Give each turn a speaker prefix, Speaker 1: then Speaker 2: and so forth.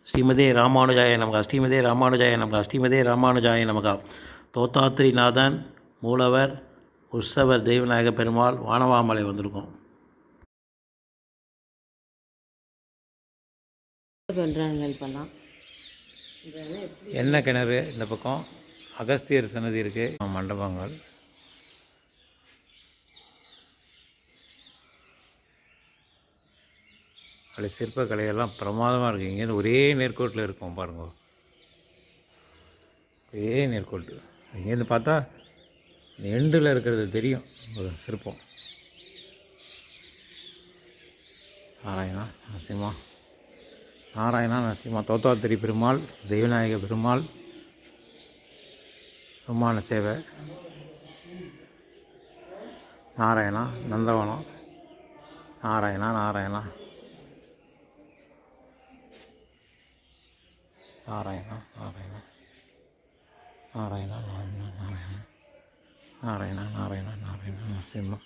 Speaker 1: ஸ்ரீமதே ராமானுஜாய நமகா ஸ்ரீமதே ராமானுஜாய நமகா ஸ்ரீமதே ராமானுஜாய நமகா. தோத்தாத்ரிநாதன் மூலவர் உற்சவர் தெய்வநாயக பெருமாள் வானவாமலை வந்திருக்கோம். எண்ணெய் கிணறு இந்த பக்கம், அகஸ்தியர் சன்னதி இருக்குது, மண்டபங்கள். அப்படி சிற்பக்கலையெல்லாம் பிரமாதமாக இருக்குது. இங்கேருந்து ஒரே நேர்கோட்டில் இருக்கும் பாருங்க, ஒரே நேர்கோட்டு. இங்கேருந்து பார்த்தா இந்த எண்டில் இருக்கிறது தெரியும் ஒரு சிற்பம். நாராயணா நரசிம்மா, நாராயணா நரசிம்மா, தோத்தாத்திரி பெருமாள், தெய்வநாயக பெருமாள், விமான சேவை, நாராயணா நந்தவனம், நாராயணா நாராயணா நாராயணா நாராயணா நாராயணா நாராயணா நாராயணா நாராயணா நாராயணா நரசிம்மா.